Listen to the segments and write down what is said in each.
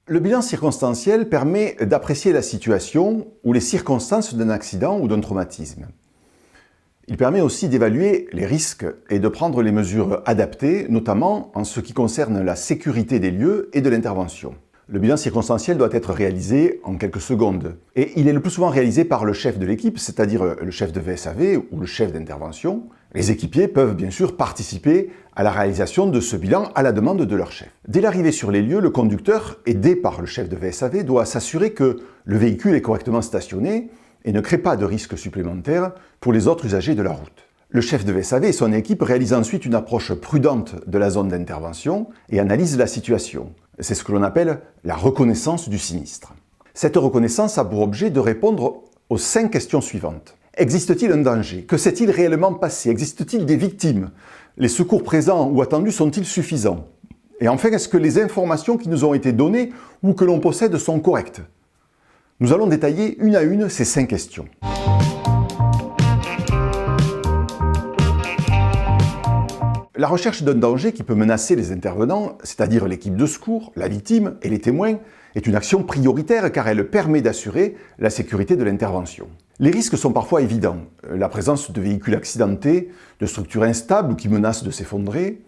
Le bilan circonstanciel permet d'apprécier la situation ou les circonstances d'un accident ou d'un traumatisme. Il permet aussi d'évaluer les risques et de prendre les mesures adaptées, notamment en ce qui concerne la sécurité des lieux et de l'intervention. Le bilan circonstanciel doit être réalisé en quelques secondes. Et il est le plus souvent réalisé par le chef de l'équipe, c'est-à-dire le chef de VSAV ou le chef d'intervention. Les équipiers peuvent bien sûr participer à la réalisation de ce bilan à la demande de leur chef. Dès l'arrivée sur les lieux, le conducteur, aidé par le chef de VSAV, doit s'assurer que le véhicule est correctement stationné et ne crée pas de risques supplémentaires pour les autres usagers de la route. Le chef de VSAV et son équipe réalisent ensuite une approche prudente de la zone d'intervention et analysent la situation. C'est ce que l'on appelle la reconnaissance du sinistre. Cette reconnaissance a pour objet de répondre aux 5 questions suivantes. Existe-t-il un danger? Que s'est-il réellement passé? Existe-t-il des victimes? Les secours présents ou attendus sont-ils suffisants? Et enfin, est-ce que les informations qui nous ont été données ou que l'on possède sont correctes? Nous allons détailler une à une ces 5 questions. La recherche d'un danger qui peut menacer les intervenants, c'est-à-dire l'équipe de secours, la victime et les témoins, est une action prioritaire car elle permet d'assurer la sécurité de l'intervention. Les risques sont parfois évidents. La présence de véhicules accidentés, de structures instables ou qui menacent de s'effondrer.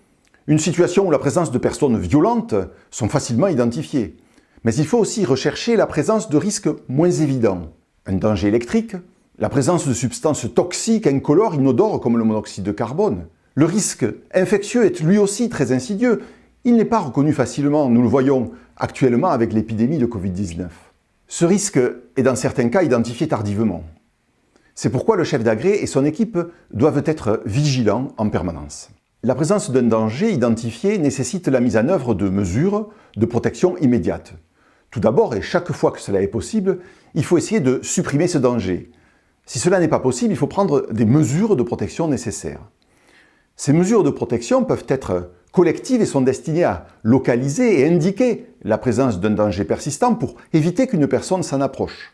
Une situation où la présence de personnes violentes sont facilement identifiées. Mais il faut aussi rechercher la présence de risques moins évidents. Un danger électrique, la présence de substances toxiques, incolores, inodores comme le monoxyde de carbone. Le risque infectieux est lui aussi très insidieux. Il n'est pas reconnu facilement, nous le voyons actuellement avec l'épidémie de Covid-19. Ce risque est dans certains cas identifié tardivement. C'est pourquoi le chef d'agré et son équipe doivent être vigilants en permanence. La présence d'un danger identifié nécessite la mise en œuvre de mesures de protection immédiate. Tout d'abord, et chaque fois que cela est possible, il faut essayer de supprimer ce danger. Si cela n'est pas possible, il faut prendre des mesures de protection nécessaires. Ces mesures de protection peuvent être collectives et sont destinées à localiser et indiquer la présence d'un danger persistant pour éviter qu'une personne s'en approche.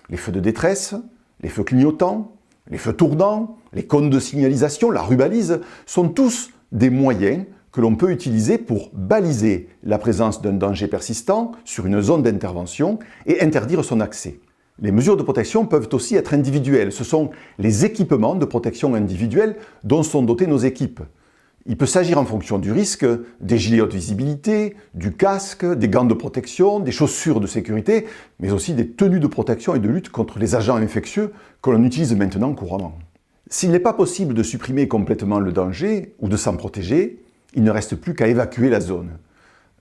Les feux de détresse, les feux clignotants, les feux tournants, les cônes de signalisation, la rubalise sont tous des moyens que l'on peut utiliser pour baliser la présence d'un danger persistant sur une zone d'intervention et interdire son accès. Les mesures de protection peuvent aussi être individuelles. Ce sont les équipements de protection individuelle dont sont dotées nos équipes. Il peut s'agir en fonction du risque des gilets haute visibilité, du casque, des gants de protection, des chaussures de sécurité, mais aussi des tenues de protection et de lutte contre les agents infectieux que l'on utilise maintenant couramment. S'il n'est pas possible de supprimer complètement le danger ou de s'en protéger, il ne reste plus qu'à évacuer la zone.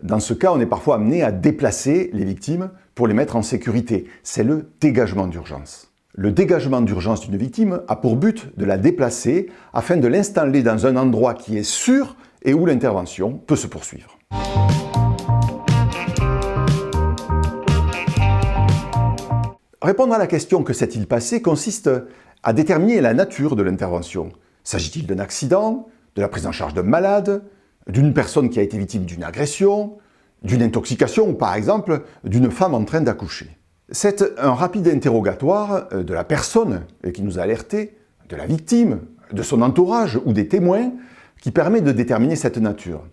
Dans ce cas, on est parfois amené à déplacer les victimes pour les mettre en sécurité. C'est le dégagement d'urgence. Le dégagement d'urgence d'une victime a pour but de la déplacer afin de l'installer dans un endroit qui est sûr et où l'intervention peut se poursuivre. Répondre à la question « Que s'est-il passé ?» consiste à déterminer la nature de l'intervention. S'agit-il d'un accident, de la prise en charge d'un malade, d'une personne qui a été victime d'une agression, d'une intoxication ou par exemple d'une femme en train d'accoucher. C'est un rapide interrogatoire de la personne qui nous a alertés, de la victime, de son entourage ou des témoins qui permet de déterminer cette nature.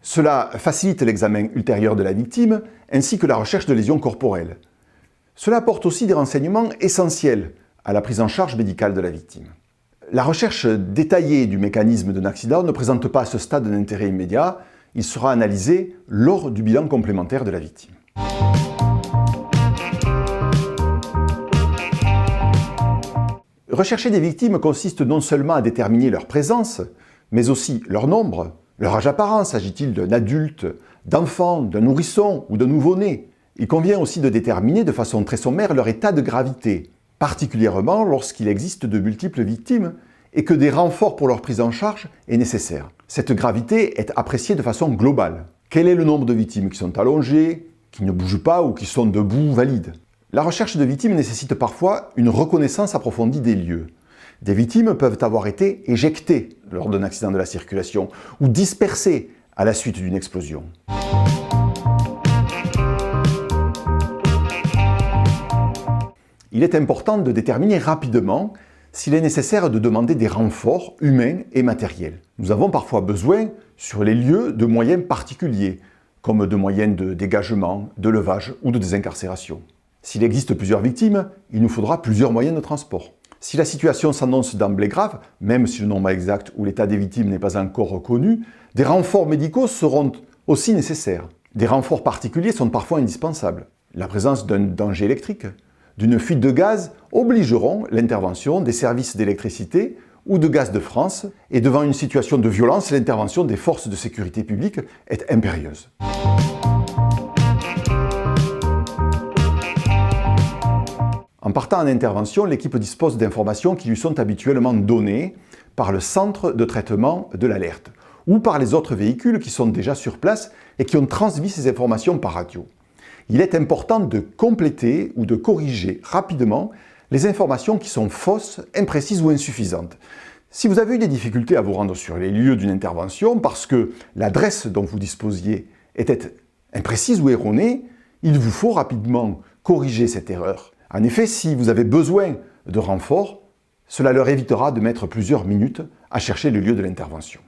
Cela facilite l'examen ultérieur de la victime ainsi que la recherche de lésions corporelles. Cela apporte aussi des renseignements essentiels à la prise en charge médicale de la victime. La recherche détaillée du mécanisme d'un accident ne présente pas à ce stade un intérêt immédiat. Il sera analysé lors du bilan complémentaire de la victime. Rechercher des victimes consiste non seulement à déterminer leur présence, mais aussi leur nombre, leur âge apparent. S'agit-il d'un adulte, d'enfant, d'un nourrisson ou d'un nouveau-né? Il convient aussi de déterminer de façon très sommaire leur état de gravité, particulièrement lorsqu'il existe de multiples victimes et que des renforts pour leur prise en charge est nécessaire. Cette gravité est appréciée de façon globale. Quel est le nombre de victimes qui sont allongées, qui ne bougent pas ou qui sont debout valides? La recherche de victimes nécessite parfois une reconnaissance approfondie des lieux. Des victimes peuvent avoir été éjectées lors d'un accident de la circulation ou dispersées à la suite d'une explosion. Il est important de déterminer rapidement s'il est nécessaire de demander des renforts humains et matériels. Nous avons parfois besoin, sur les lieux, de moyens particuliers, comme de moyens de dégagement, de levage ou de désincarcération. S'il existe plusieurs victimes, il nous faudra plusieurs moyens de transport. Si la situation s'annonce d'emblée grave, même si le nombre exact ou l'état des victimes n'est pas encore connu, des renforts médicaux seront aussi nécessaires. Des renforts particuliers sont parfois indispensables. La présence d'un danger électrique, d'une fuite de gaz obligeront l'intervention des services d'électricité ou de Gaz de France, et devant une situation de violence, l'intervention des forces de sécurité publique est impérieuse. En partant en intervention, l'équipe dispose d'informations qui lui sont habituellement données par le centre de traitement de l'alerte ou par les autres véhicules qui sont déjà sur place et qui ont transmis ces informations par radio. Il est important de compléter ou de corriger rapidement les informations qui sont fausses, imprécises ou insuffisantes. Si vous avez eu des difficultés à vous rendre sur les lieux d'une intervention parce que l'adresse dont vous disposiez était imprécise ou erronée, il vous faut rapidement corriger cette erreur. En effet, si vous avez besoin de renfort, cela leur évitera de mettre plusieurs minutes à chercher le lieu de l'intervention.